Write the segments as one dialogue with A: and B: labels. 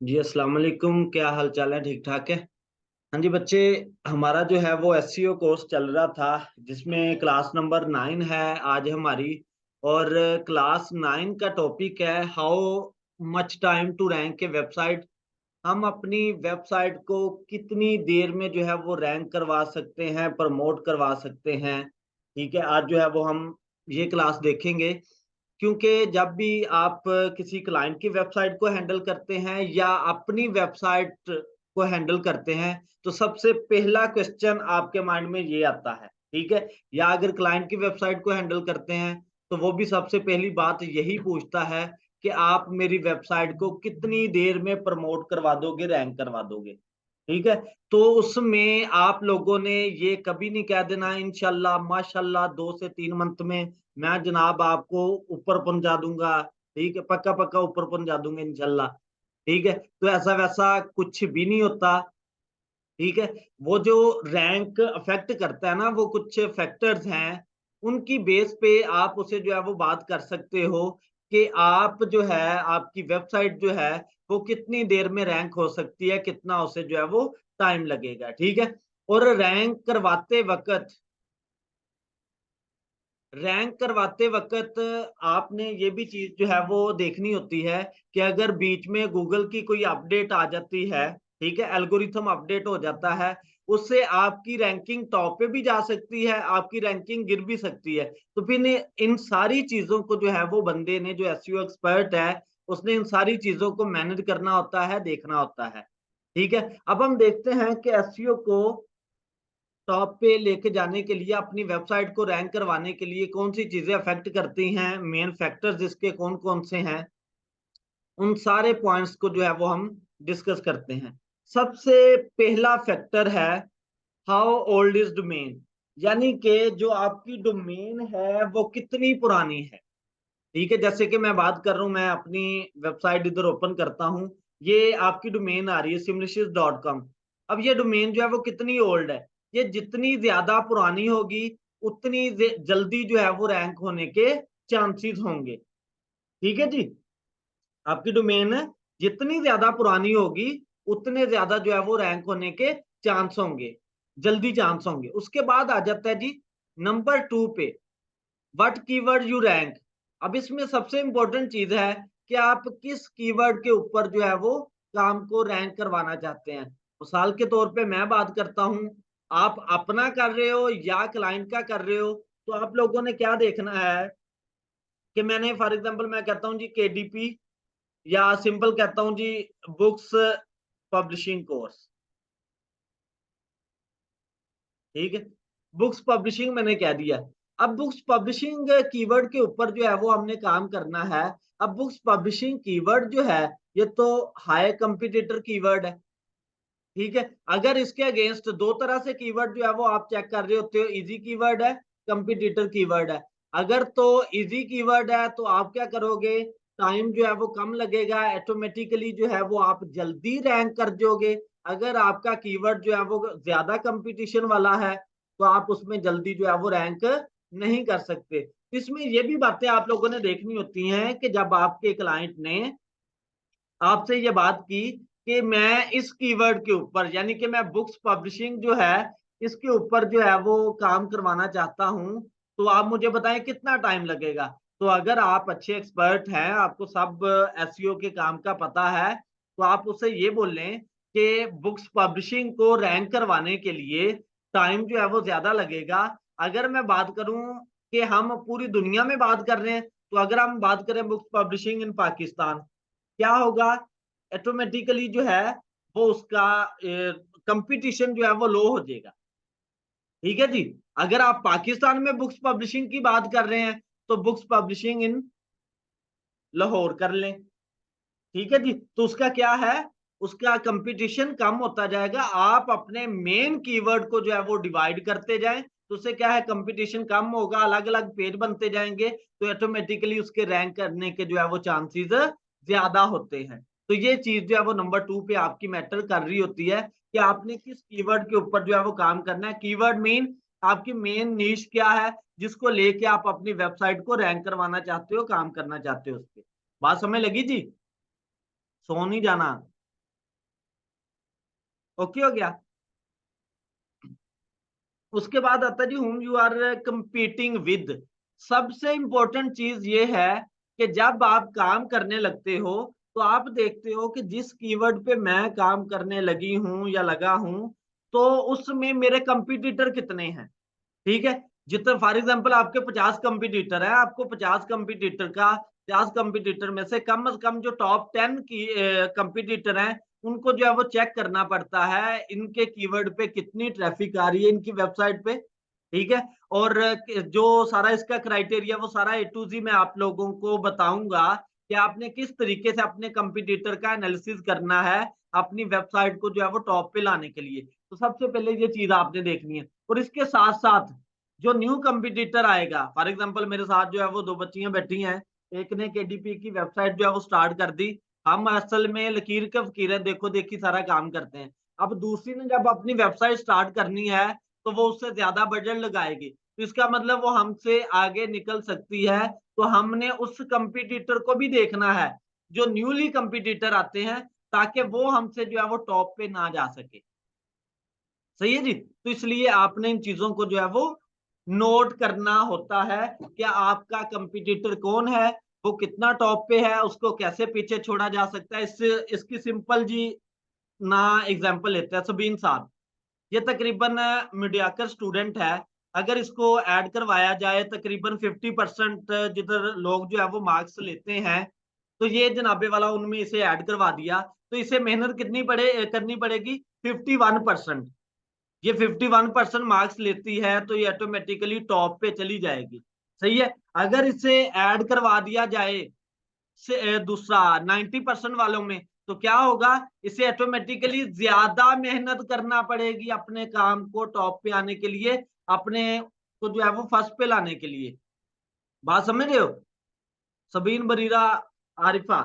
A: जी अस्सलाम वालेकुम। क्या हाल चाल है? ठीक ठाक है। हाँ जी बच्चे, हमारा जो है वो एससीओ कोर्स चल रहा था जिसमें क्लास नंबर 9 है आज हमारी। और क्लास 9 का टॉपिक है how much time to rank a website. हम अपनी वेबसाइट को कितनी देर में जो है वो रैंक करवा सकते हैं, प्रमोट करवा सकते हैं। ठीक है, आज जो है वो हम ये क्लास देखेंगे। क्योंकि जब भी आप किसी क्लाइंट की वेबसाइट को हैंडल करते हैं या अपनी वेबसाइट को हैंडल करते हैं, तो सबसे पहला क्वेश्चन आपके माइंड में ये आता है। ठीक है, या अगर क्लाइंट की वेबसाइट को हैंडल करते हैं तो वो भी सबसे पहली बात यही पूछता है कि आप मेरी वेबसाइट को कितनी देर में प्रमोट करवा दोगे, रैंक करवा दोगे। ठीक है, तो उसमें आप लोगों ने ये कभी नहीं कह देना इंशाल्लाह माशाल्लाह 2 से 3 मंथ में मैं जनाब आपको ऊपर पहुंचा दूंगा। ठीक है, पक्का पक्का ऊपर पहुंचा दूंगा इंशाल्लाह। ठीक है, तो ऐसा वैसा कुछ भी नहीं होता। ठीक है, वो जो रैंक अफेक्ट करता है ना, वो कुछ फैक्टर्स हैं, उनकी बेस पे आप उसे जो है वो बात कर सकते हो कि आप जो है आपकी वेबसाइट जो है वो कितनी देर में रैंक हो सकती है, कितना उसे जो है वो टाइम लगेगा। ठीक है, और रैंक करवाते वक्त आपने ये भी चीज जो है वो देखनी होती है कि अगर बीच में गूगल की कोई अपडेट आ जाती है, ठीक है, एल्गोरिथम अपडेट हो जाता है, उससे आपकी रैंकिंग टॉप पे भी जा सकती है, आपकी रैंकिंग गिर भी सकती है। तो फिर इन सारी चीजों को जो है वो बंदे ने, जो एसईओ एक्सपर्ट है, उसने इन सारी चीजों को मैनेज करना होता है, देखना होता है। ठीक है, अब हम देखते हैं कि एसईओ को टॉप पे लेके जाने के लिए, अपनी वेबसाइट को रैंक करवाने के लिए कौन सी चीजें अफेक्ट करती हैं, मेन फैक्टर्स इसके कौन कौन से हैं, उन सारे पॉइंट्स को जो है वो हम डिस्कस करते हैं। सबसे पहला फैक्टर है हाउ ओल्ड इज डोमेन, यानी कि जो आपकी डोमेन है वो कितनी पुरानी है। ठीक है, जैसे कि मैं बात कर रहा हूं, मैं अपनी वेबसाइट इधर ओपन करता हूं, ये आपकी डोमेन आ रही है simlishes.com। अब ये डोमेन जो है वो कितनी ओल्ड है? ये जितनी ज्यादा पुरानी होगी उतनी जल्दी जो है वो रैंक होने के चांसेस होंगे। ठीक है जी, आपकी डोमेन जितनी ज्यादा पुरानी होगी उतने ज्यादा जो है वो रैंक होने के चांस होंगे, जल्दी चांस होंगे। उसके बाद आ जाता है जी नंबर 2 पे, व्हाट कीवर्ड यू रैंक। अब इसमें सबसे इंपॉर्टेंट चीज है कि आप किस कीवर्ड के ऊपर जो है वो काम को रैंक करवाना चाहते हैं। मिसाल के तौर पे मैं बात करता हूं, आप अपना कर रहे हो या क्लाइंट का कर रहे हो, तो आप लोगों ने क्या देखना है कि मैंने फॉर एग्जांपल मैं कहता हूं जी केडीपी, या सिंपल कहता हूं जी बुक्स पब्लिशिंग कोर्स। ठीक है, बुक्स पब्लिशिंग मैंने कह दिया। अब बुक्स पब्लिशिंग कीवर्ड के ऊपर जो है वो हमने काम करना है। अब बुक्स पब्लिशिंग कीवर्ड जो है ये तो हाई कंपटीटर कीवर्ड है। ठीक है, अगर इसके अगेंस्ट दो तरह से कीवर्ड जो है वो आप चेक कर रहे होते हो, इजी कीवर्ड है, कंपटीटर कीवर्ड है। अगर तो इजी कीवर्ड है तो आप क्या करोगे, टाइम जो है वो कम लगेगा, ऑटोमेटिकली जो है वो आप जल्दी रैंक कर दोगे। अगर आपका कीवर्ड जो है वो ज्यादा कंपटीशन वाला है तो आप उसमें जल्दी जो है वो रैंक नहीं कर सकते। इसमें ये भी बातें आप लोगों ने देखनी होती हैं कि जब आपके क्लाइंट ने आपसे ये बात की कि मैं इस कीवर्ड के ऊपर, यानी कि मैं बुक्स पब्लिशिंग जो है इसके ऊपर जो है वो काम करवाना चाहता हूं, तो आप मुझे बताएं कितना टाइम लगेगा। तो अगर आप अच्छे एक्सपर्ट हैं, आपको सब एसईओ के काम का पता है, तो आप उससे ये बोलें कि बुक्स पब्लिशिंग को रैंक करवाने के लिए टाइम जो है वो ज्यादा लगेगा। अगर मैं बात करूं कि हम पूरी दुनिया में बात कर रहे हैं, तो अगर हम बात करें बुक्स पब्लिशिंग इन पाकिस्तान, क्या होगा, ऑटोमेटिकली जो है वो उसका कंपटीशन जो है वो लो हो जाएगा। ठीक है जी, अगर आप पाकिस्तान में बुक्स पब्लिशिंग की बात कर रहे हैं तो बुक्स पब्लिशिंग इन लाहौर कर लें। ठीक है जी, तो उसका क्या है, उसका कंपटीशन कम होता जाएगा। आप अपने मेन कीवर्ड को जो है वो डिवाइड करते जाएं, तो उससे क्या है, कंपटीशन कम होगा, अलग अलग पेज बनते जाएंगे, तो ऑटोमेटिकली उसके रैंक करने के जो है वो चांसेस ज्यादा होते हैं। तो ये चीज जो है वो नंबर 2 पे आपकी मैटर कर रही होती है कि आपने किस कीवर्ड के ऊपर जो है वो काम करना है। कीवर्ड मीन आपकी मेन नीश क्या है जिसको लेके आप अपनी वेबसाइट को रैंक करवाना चाहते हो, काम करना चाहते हो, उसके बात समझ लगी जी? सो नहीं जाना। ओके हो गया। उसके बाद आता है जी whom you are competing with। सबसे इंपॉर्टेंट चीज ये है कि जब आप काम करने लगते हो तो आप देखते हो कि जिस कीवर्ड पे मैं काम करने लगी हूं या लगा हूं तो उसमें मेरे कंपटीटर कितने हैं। ठीक है, जितने फॉर एग्जांपल आपके 50 कंपटीटर है, आपको 50 कंपटीटर में से कम जो टॉप 10 की कंपटीटर हैं उनको जो है वो चेक करना पड़ता है इनके कीवर्ड पे कितनी ट्रैफिक आ रही है इनकी वेबसाइट पे। ठीक है, और जो सारा इसका क्राइटेरिया वो सारा ए टू जी मैं आप लोगों को बताऊंगा कि आपने किस तरीके से अपने कंपटीटर का एनालिसिस करना है अपनी वेबसाइट को जो है वो टॉप पे लाने के लिए। तो सबसे पहले ये चीज आपने देखनी है। और इसके साथ साथ जो न्यू कंपटीटर आएगा, फॉर एग्जांपल मेरे साथ जो है वो दो बच्चियां बैठी हैं, एक ने केडीपी की वेबसाइट जो है वो स्टार्ट कर दी। हम असल में लकीर के फकीर है, देखो देखी सारा काम करते हैं। अब दूसरी ने जब अपनी वेबसाइट स्टार्ट करनी है तो वो उससे ज्यादा बजट लगाएगी, तो इसका मतलब वो हमसे आगे निकल सकती है। तो हमने उस कंपटीटर को भी देखना है जो न्यूली कंपटीटर आते हैं, ताकि वो हमसे जो है वो टॉप पे ना जा सके। सही है जी। तो इसलिए आपने इन चीजों को जो है वो नोट करना होता है कि आपका कंपटीटर कौन है, वो कितना टॉप पे है, उसको कैसे पीछे छोड़ा जा सकता है। इसकी सिंपल जी ना एग्जांपल लेते हैं सबीन साहब। ये तकरीबन मीडियाकर स्टूडेंट है। अगर इसको ऐड करवाया जाए तकरीबन 50% जिधर लोग जो है वो मार्क्स लेते हैं, तो ये जनाबे वाला उनमें इसे ऐड करवा दिया, तो इसे मेहनत कितनी करनी पड़ेगी 51%। ये 51% मार्क्स लेती है तो ये ऑटोमेटिकली टॉप पे चली जाएगी। सही है। अगर इसे ऐड करवा दिया जाए दूसरा 90% वालों में, तो क्या होगा, इसे ऑटोमेटिकली ज्यादा मेहनत करना पड़ेगी अपने काम को टॉप पे आने के लिए, अपने को जो है वो फर्स्ट पे लाने के लिए। बात समझ रहे हो सबीन, बरीरा, आरिफा।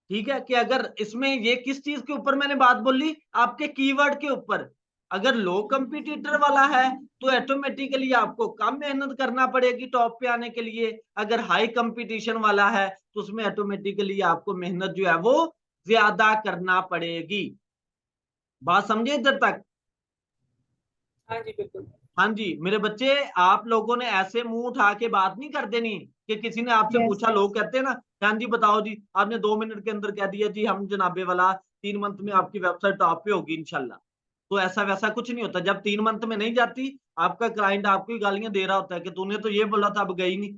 A: ठीक है, कि अगर इसमें ये किस चीज के ऊपर मैंने बात बोली, आपके कीवर्ड के ऊपर। अगर लो कंपटीटर वाला है तो ऑटोमेटिकली आपको कम मेहनत करना पड़ेगी टॉप पे आने के लिए। अगर हाई कंपटीशन वाला है तो उसमें ऑटोमेटिकली आपको मेहनत जो है वो ज्यादा करना पड़ेगी। बात समझे इधर तक।
B: हाँ जी बिल्कुल।
A: हाँ जी मेरे बच्चे, आप लोगों ने ऐसे मुंह उठा के बात नहीं कर देनी कि किसी ने आपसे
B: यस
A: पूछा, लोग कहते हैं ना, हाँ जी बताओ जी, आपने 2 मिनट के अंदर कह दिया जी हम जनाबे वाला 3 मंथ में आपकी वेबसाइट टॉप पे होगी इंशाल्लाह। तो ऐसा वैसा कुछ नहीं होता। जब 3 मंथ में नहीं जाती, आपका क्लाइंट आपको ही गालियां दे रहा होता है कि तूने तो ये बोला था अब गई नहीं।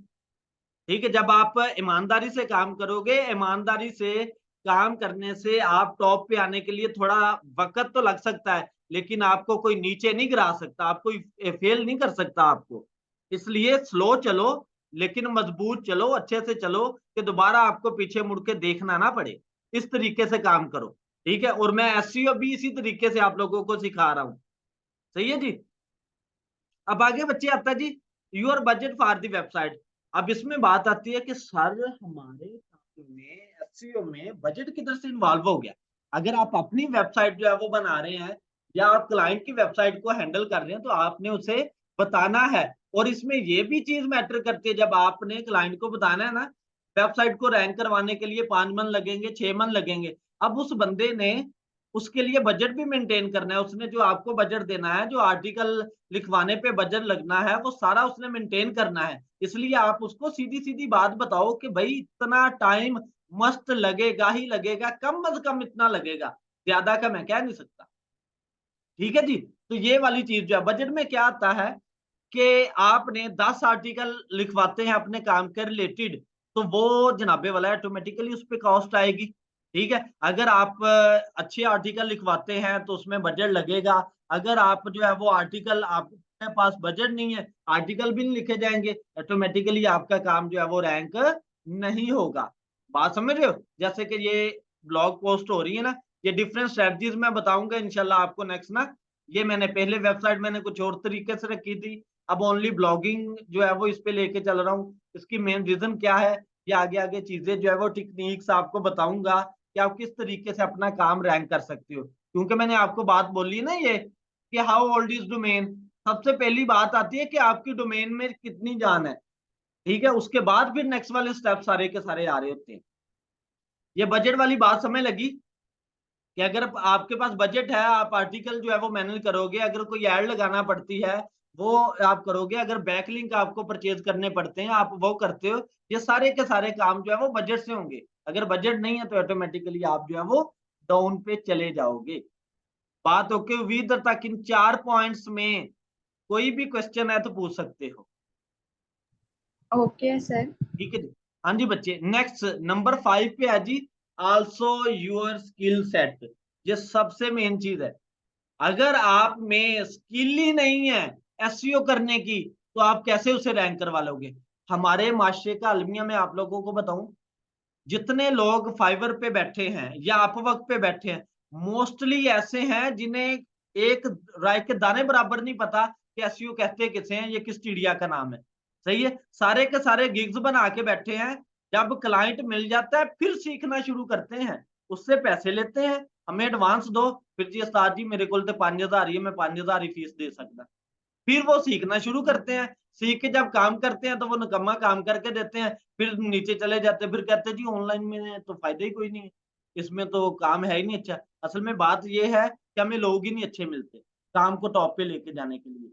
A: ठीक है, जब आप ईमानदारी से काम करोगे, ईमानदारी से काम करने से आप टॉप पे आने के लिए थोड़ा वक्त तो लग सकता है, लेकिन आपको कोई नीचे नहीं गिरा सकता, आपको फेल नहीं कर सकता आपको। इसलिए स्लो चलो लेकिन मजबूत चलो, अच्छे से चलो कि दोबारा आपको पीछे मुड़ के देखना ना पड़े। इस तरीके से काम करो। ठीक है, और मैं एसईओ भी इसी तरीके से आप लोगों को सिखा रहा हूं। सही है जी। अब आगे बच्चे आता है जी your budget for the website. अब इसमें बात आती है कि सर हमारे काम में एसईओ में बजट किधर से इन्वॉल्व हो गया। अगर आप अपनी वेबसाइट जो है वो बना रहे हैं या आप क्लाइंट की वेबसाइट को हैंडल कर रहे हैं तो आपने उसे बताना है। और इसमें ये भी चीज मैटर करती है, जब आपने क्लाइंट को बताना है ना वेबसाइट को रैंक करवाने के लिए 5 मन लगेंगे, 6 मन लगेंगे। अब उस बंदे ने उसके लिए बजट भी मेंटेन करना है, उसने जो आपको बजट देना है, जो आर्टिकल लिखवाने पे बजट लगना है, वो सारा उसने मेंटेन करना है। इसलिए आप उसको सीधी सीधी बात बताओ कि भाई इतना टाइम मस्त लगेगा ही लगेगा, कम अज कम इतना लगेगा, ज्यादा का मैं कह नहीं सकता। ठीक है जी। तो ये वाली चीज जो है बजट में क्या आता है कि आपने 10 आर्टिकल लिखवाते हैं अपने काम के रिलेटेड, तो वो जनाबे वाला ऑटोमेटिकली उस पर कॉस्ट आएगी। ठीक है, अगर आप अच्छे आर्टिकल लिखवाते हैं तो उसमें बजट लगेगा। अगर आप जो है वो आर्टिकल आपके पास बजट नहीं है, आर्टिकल भी नहीं लिखे जाएंगे, ऑटोमेटिकली आपका काम जो है वो रैंक नहीं होगा। बात समझ रहे हो। जैसे कि ये ब्लॉग पोस्ट हो रही है ना, ये डिफरेंट स्ट्रेटजीज मैं बताऊंगा इंशाल्लाह आपको नेक्स्ट ना। ये मैंने पहले वेबसाइट मैंने कुछ और तरीके से रखी थी, अब ओनली ब्लॉगिंग जो है वो इस पे लेके चल रहा हूँ। इसकी मेन रीजन क्या है, ये आगे आगे चीजें जो है वो टेक्निक्स आपको बताऊंगा कि आप किस तरीके से अपना काम रैंक कर सकते हो। क्योंकि मैंने आपको बात बोली ना ये कि हाउ ओल्ड इज डोमेन, सबसे पहली बात आती है कि आपकी डोमेन में कितनी जान है। ठीक है, उसके बाद फिर नेक्स्ट वाले स्टेप सारे के सारे आ रहे होते हैं। ये बजट वाली बात समझ लगी। कि अगर आपके पास बजट है, आप आर्टिकल जो है वो मैनेज करोगे, अगर कोई ऐड लगाना पड़ती है वो आप करोगे, अगर बैकलिंक आपको परचेज करने पड़ते हैं आप वो करते हो, ये सारे के सारे काम जो है वो बजट से होंगे। अगर बजट नहीं है तो ऑटोमेटिकली आप जो है वो डाउन पे चले जाओगे। बात ओके हुई इधर तक? इन 4 पॉइंट्स में कोई भी क्वेश्चन है तो पूछ सकते हो।
B: Okay sir.
A: ठीक है जी। हाँ जी बच्चे, नेक्स्ट नंबर 5 पे है जी, आल्सो योर स्किल सेट। ये सबसे मेन चीज है। अगर आप में स्किल ही नहीं है एसईओ करने की तो आप कैसे उसे रैंक करवा लोगे? हमारे माशरे का अलमिया में आप लोगों को बताऊं, जितने लोग फाइवर पे बैठे हैं या अपवर्क पे बैठे हैं, मोस्टली ऐसे हैं जिन्हें एक राय के दाने बराबर नहीं पता कि एसईओ कहते किसे हैं, ये किस चिड़िया का नाम है। सही है, सारे के सारे गिग्स बना के बैठे हैं। जब क्लाइंट मिल जाता है फिर सीखना शुरू करते हैं, उससे पैसे लेते हैं, हमें एडवांस दो, फिर जी उस्ताद जी मेरे को तो 5,000 ही है, मैं 5,000 ही फीस दे सकता। फिर वो सीखना शुरू करते हैं, सीख के जब काम करते हैं तो वो निकम्मा काम करके देते हैं, फिर नीचे चले जाते हैं, फिर कहते हैं जी ऑनलाइन में तो फायदा ही कोई नहीं है, इसमें तो काम है ही नहीं अच्छा। असल में बात ये है कि हमें लोग ही नहीं अच्छे मिलते काम को टॉप पे लेके जाने के लिए।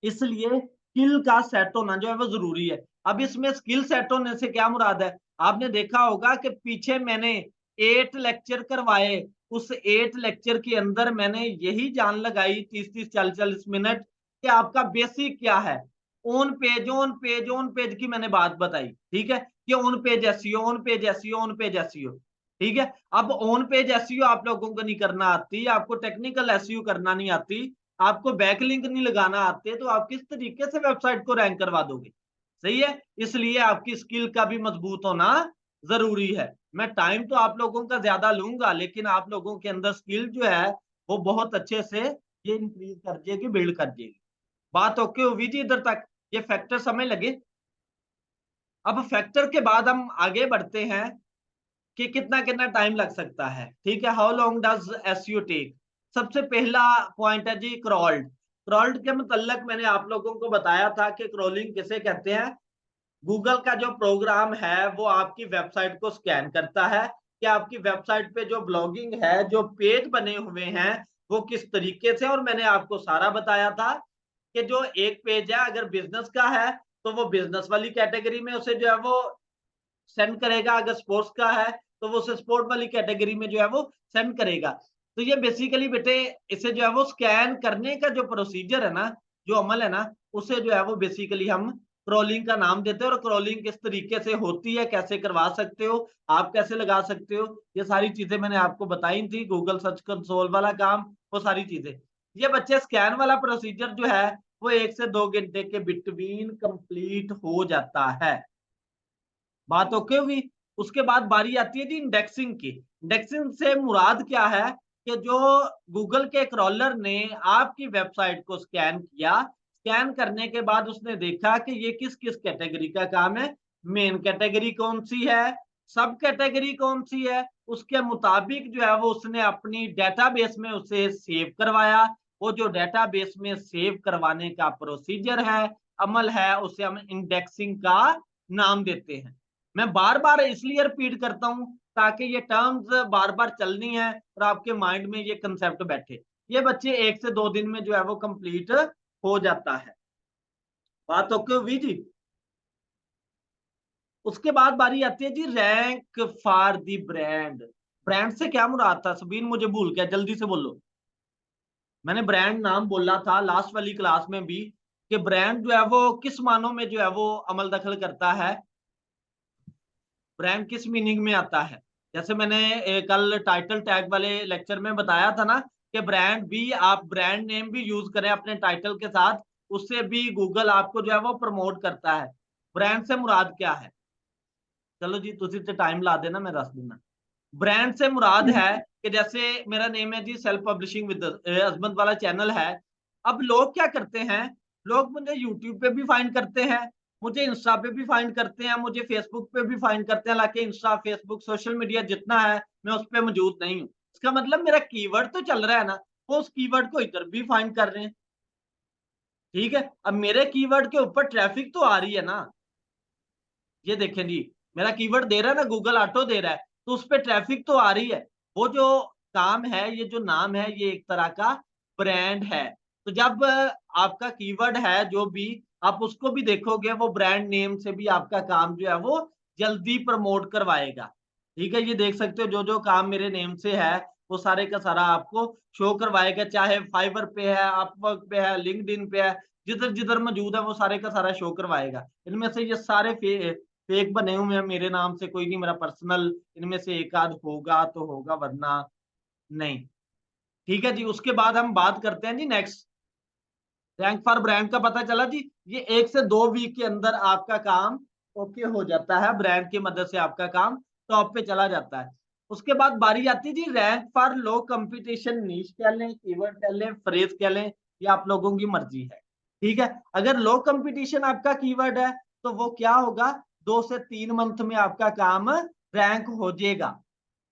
A: इसलिए स्किल का सेट होना जो है वो जरूरी है। अब इसमें स्किल सेट होने से क्या मुराद है? आपने देखा होगा कि पीछे मैंने 8 लेक्चर करवाए, उस 8 लेक्चर के अंदर मैंने यही जान लगाई 30-30 40-40 मिनट कि आपका बेसिक क्या है। On page on page on page की मैंने बात बताई, ठीक है, कि on page SEO on page SEO on page SEO. ठीक है, अब ऑन पेज एसईओ आप लोगों को नहीं करना आती, आपको टेक्निकल एसईओ करना नहीं आती, आपको बैकलिंक नहीं लगाना आते, तो आप किस तरीके से वेबसाइट को रैंक करवा दोगे? सही है, इसलिए आपकी स्किल का भी मजबूत होना जरूरी है। मैं टाइम तो आप लोगों का ज्यादा लूंगा, लेकिन आप लोगों के अंदर स्किल जो है वो बहुत अच्छे से ये इंक्रीज कर जाएगी, बिल्ड कर जाएगी। बात ओके हुई जी इधर तक? ये फैक्टर समझ लगे? अब फैक्टर के बाद हम आगे बढ़ते हैं कि कितना कितना टाइम लग सकता है। ठीक है, how long does SEO take? सबसे पहला पॉइंट है जी क्रॉल्ड। क्रॉल्ड के मतलब मैंने आप लोगों को बताया था कि क्रॉलिंग किसे कहते हैं। गूगल का जो प्रोग्राम है वो आपकी वेबसाइट को स्कैन करता है कि आपकी वेबसाइट पे जो ब्लॉगिंग है, जो पेज बने हुए हैं वो किस तरीके से, और मैंने आपको सारा बताया था कि जो एक पेज है अगर बिजनेस का है तो वो बिजनेस वाली कैटेगरी में उसे जो है वो सेंड करेगा, अगर स्पोर्ट्स का है तो वो उसे स्पोर्ट वाली कैटेगरी में जो है वो सेंड करेगा। तो ये बेसिकली बेटे इसे जो है वो स्कैन करने का जो प्रोसीजर है ना, जो अमल है ना, उसे जो है वो बेसिकली हम क्रॉलिंग का नाम देते हैं। और क्रॉलिंग किस तरीके से होती है, कैसे करवा सकते हो, आप कैसे लगा सकते हो, ये सारी चीजें मैंने आपको बताई थी। गूगल सर्च कंसोल वाला काम, वो सारी चीजें। ये बच्चे स्कैन वाला प्रोसीजर जो है वो 1 से 2 घंटे के बिटवीन कंप्लीट हो जाता है। बात ओके हुई? उसके बाद बारी आती है जी इंडेक्सिंग की। इंडेक्सिंग से मुराद क्या है कि जो गूगल के क्रॉलर ने आपकी वेबसाइट को स्कैन किया, स्कैन करने के बाद उसने देखा कि ये किस किस कैटेगरी का काम है, मेन कैटेगरी कौन सी है, सब कैटेगरी कौन सी है, उसके मुताबिक जो है वो उसने अपनी डेटाबेस में उसे सेव करवाया। वो जो डेटाबेस में सेव करवाने का प्रोसीजर है, अमल है, उसे हम इंडेक्सिंग का नाम देते हैं। मैं बार बार इसलिए रिपीट करता हूं ताकि ये टर्म्स बार बार चलनी है और आपके माइंड में ये कंसेप्ट बैठे। ये बच्चे 1 से 2 दिन में जो है वो कंप्लीट हो जाता है। बात ओके हुई जी? उसके बाद बारी आती है जी rank for the brand. Brand से क्या मुराद था सबीन? मुझे भूल गया, जल्दी से बोलो। मैंने ब्रांड नाम बोला था लास्ट वाली क्लास में भी कि ब्रांड जो है वो किस मानों में जो है वो अमल दखल करता है, ब्रांड किस मीनिंग में आता है। जैसे मैंने कल टाइटल टैग वाले लेक्चर में बताया था ना कि ब्रांड भी, आप ब्रांड नेम भी यूज करें अपने टाइटल के साथ, उससे भी गूगल आपको जो है वो प्रमोट करता है। ब्रांड से मुराद क्या है? चलो जी तुसी ते टाइम ला देना, मैं दस देना। ब्रांड से मुराद है कि जैसे मेरा नेम है जी सेल्फ पब्लिशिंग विद अजमत वाला चैनल है। अब लोग क्या करते हैं, लोग मुझे यूट्यूब पे भी फाइंड करते हैं, मुझे इंस्टा पे भी फाइंड करते हैं, मुझे फेसबुक पे भी फाइंड करते हैं, हालांकि इंस्टा फेसबुक सोशल मीडिया जितना है मैं उस पर मौजूद नहीं हूँ। इसका मतलब मेरा कीवर्ड तो चल रहा है ना, वो उस कीवर्ड को इधर भी फाइंड कर रहे हैं। ठीक है, अब मेरे कीवर्ड के ऊपर ट्रैफिक तो आ रही है ना, ये देखें जी, मेरा कीवर्ड दे रहा है ना, गूगल ऑटो दे रहा है, तो उस पर ट्रैफिक तो आ रही है। वो जो काम है, ये जो नाम है ये एक तरह का ब्रांड है। तो जब आपका कीवर्ड है जो भी, आप उसको भी देखोगे, वो ब्रांड नेम से भी आपका काम जो है वो जल्दी प्रमोट करवाएगा। ठीक है, ये देख सकते हो जो काम मेरे नेम से है वो सारे का सारा आपको शो करवाएगा, चाहे फाइवर पे है, अपवर्क पे है, लिंक्डइन पे है, जिधर जिधर मौजूद है वो सारे का सारा शो करवाएगा। इनमें से ये सारे फेक बने हुए हैं, मेरे नाम से कोई नहीं, मेरा पर्सनल, इनमें से एक आध होगा तो होगा, वरना नहीं। ठीक है जी, उसके बाद हम बात करते हैं जी नेक्स्ट, रैंक फॉर ब्रांड का पता चला जी, ये 1 से 2 वीक के अंदर आपका काम ओके हो जाता है, ब्रांड की मदद से आपका काम टॉप पे चला जाता है। उसके बाद बारी आती है जी रैंक फॉर लो कंपटीशन, नीश कह लें, कीवर्ड कह लें, फ्रेज कह लें, ये आप लोगों की मर्जी है। ठीक है, अगर लो कंपटीशन आपका कीवर्ड है तो वो क्या होगा, 2 से 3 मंथ में आपका काम रैंक हो जाएगा।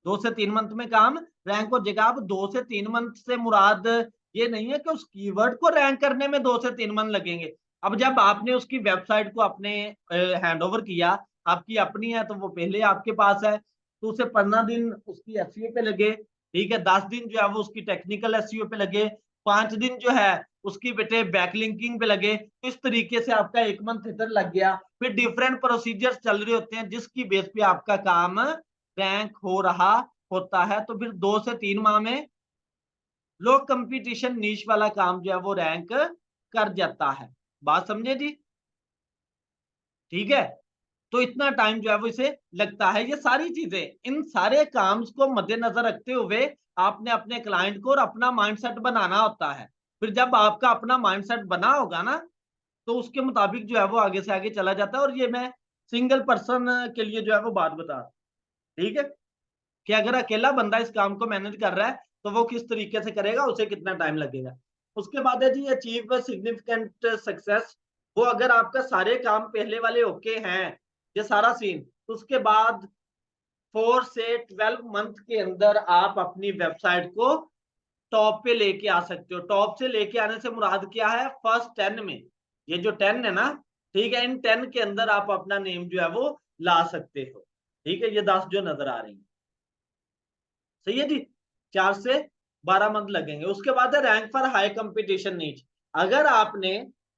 A: 2 से 3 मंथ में काम रैंक हो जाएगा। अब 2 से 3 मंथ से मुराद ये नहीं है कि उस कीवर्ड को रैंक करने में 2 से 3 मंथ लगेंगे। अब जब आपने उसकी वेबसाइट को अपने हैंडओवर किया, आपकी अपनी है तो वो पहले आपके पास है, तो उसे 15 दिन उसकी एसईओ पे लगे, ठीक है, 10 दिन जो है वो उसकी टेक्निकल एसईओ पे लगे, 5 दिन जो है उसकी बेटे बैकलिंकिंग पे लगे। तो इस तरीके से आपका 1 मंथ इधर लग गया। फिर डिफरेंट प्रोसीजर्स चल रहे होते हैं जिसकी बेस पे आपका काम रैंक हो रहा होता है। तो फिर 2 से 3 माह में लो कंपटीशन नीश वाला काम जो है वो रैंक कर जाता है। बात समझे जी? ठीक है, तो इतना टाइम जो है वो इसे लगता है। ये सारी चीजें, इन सारे काम्स को मद्देनजर रखते हुए आपने अपने क्लाइंट को और अपना माइंडसेट बनाना होता है। फिर जब आपका अपना माइंडसेट बना होगा ना, तो उसके मुताबिक जो है वो आगे से आगे चला जाता है। और ये मैं सिंगल पर्सन के लिए जो है वो बात बता रहा हूं। ठीक है, कि अगर अकेला बंदा इस काम को मैनेज कर रहा है तो वो किस तरीके से करेगा, उसे कितना टाइम लगेगा। उसके बाद है जी अचीव सिग्निफिकेंट सक्सेस। वो अगर आपका सारे काम पहले वाले ओके हैं, ये सारा सीन, तो उसके बाद 4 से 12 मंथ के अंदर आप अपनी वेबसाइट को टॉप पे लेके आ सकते हो। टॉप से लेके आने से मुराद क्या है, फर्स्ट 10 में, ये जो 10 है ना, ठीक है, इन 10 के अंदर आप अपना नेम जो है वो ला सकते हो। ठीक है, ये 10 जो नजर आ रही है, सही है जी, 4 से 12 मंथ लगेंगे। उसके बाद है रैंक फॉर हाई कंपटीशन नीच। अगर आपने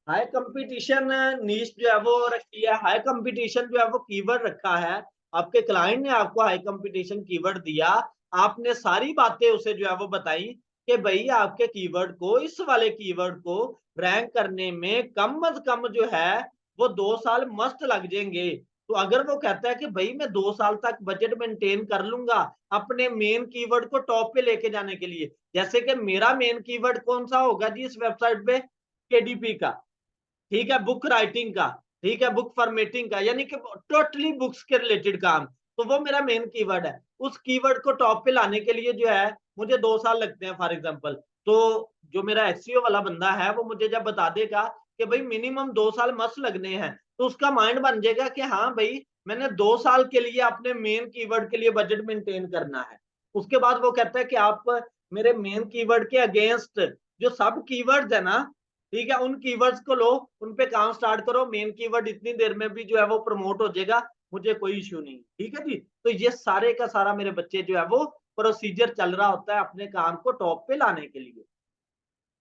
A: हाई कंपटीशन नीच जो है वो रखी है, हाई कंपटीशन जो है वो कीवर्ड रखा है, आपके क्लाइंट ने आपको हाई कंपटीशन कीवर्ड दिया, आपने सारी बातें उसे जो है वो बताई कि भाई आपके कीवर्ड को, इस वाले कीवर्ड को रैंक करने में कम अज कम जो है वो 2 साल मस्त लग जाएंगे। तो अगर वो कहता है कि भाई मैं 2 साल तक बजट मेंटेन कर लूंगा अपने मेन कीवर्ड को टॉप पे लेके जाने के लिए, जैसे कि मेरा मेन कीवर्ड कौन सा होगा जी इस वेबसाइट पे, केडीपी का, ठीक है, बुक राइटिंग का, ठीक है, बुक फॉर्मेटिंग का, यानी कि टोटली बुक्स के रिलेटेड काम, तो वो मेरा मेन कीवर्ड है। उस कीवर्ड को टॉप पे लाने के लिए जो है मुझे 2 साल लगते हैं फॉर एग्जाम्पल। तो जो मेरा एसईओ वाला बंदा है वो मुझे जब बता देगा कि भाई मिनिमम 2 साल मस्त लगने हैं, तो उसका माइंड बन जाएगा कि हाँ भाई मैंने 2 साल के लिए अपने मेन कीवर्ड के लिए बजट मेंटेन करना है। उसके बाद वो कहता है कि आप मेरे मेन कीवर्ड के अगेंस्ट जो सब कीवर्ड्स है ना, ठीक है, उन कीवर्ड्स को लो, उन पे काम स्टार्ट करो, मेन कीवर्ड इतनी देर में भी जो है वो प्रमोट हो जाएगा, मुझे कोई इश्यू नहीं। ठीक है जी, तो ये सारे का सारा मेरे बच्चे जो है वो प्रोसीजर चल रहा होता है अपने काम को टॉप पे लाने के लिए।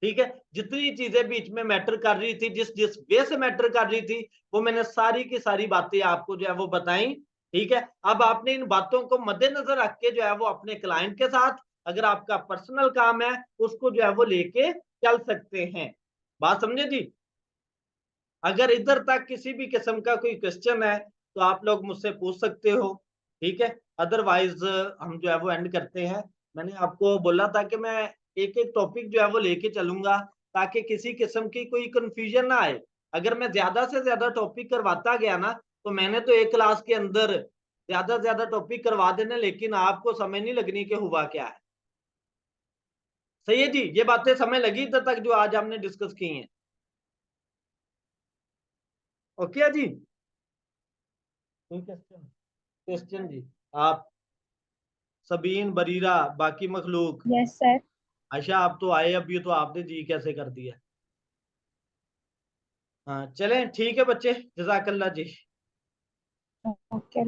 A: ठीक है, जितनी चीजें बीच में मैटर कर रही थी, जिस जिस वे से मैटर कर रही थी, वो मैंने सारी की सारी बातें आपको जो है वो बताई। ठीक है, अब आपने इन बातों को मद्देनजर रख के जो है वो अपने क्लाइंट के साथ, अगर आपका पर्सनल काम है, उसको जो है वो लेके चल सकते हैं। बात समझे जी? अगर इधर तक किसी भी किस्म का कोई क्वेश्चन है तो आप लोग मुझसे पूछ सकते हो। ठीक है, अदरवाइज हम जो है वो एंड करते हैं। मैंने आपको बोला था कि मैं एक एक टॉपिक जो है वो लेके चलूंगा ताकि किसी किस्म की कोई कंफ्यूजन ना आए। अगर मैं ज्यादा से ज्यादा टॉपिक करवाता गया ना, तो मैंने तो एक क्लास के अंदर ज्यादा से ज्यादा टॉपिक करवा देने, लेकिन आपको समझ नहीं लगनी कि हुआ क्या है। सही है जी, ये बातें समझ लगी इधर तक जो आज हमने डिस्कस की हैं? ओके है जी, क्वेश्चन, क्वेश्चन जी, आप सबीन, बरीरा, बाकी मखलूक,
C: यस सर।
A: आशा, आप तो आए अभी, तो आपने जी कैसे कर दिया। हाँ चलें, ठीक है बच्चे, जजाकल्ला जी।
C: ओके।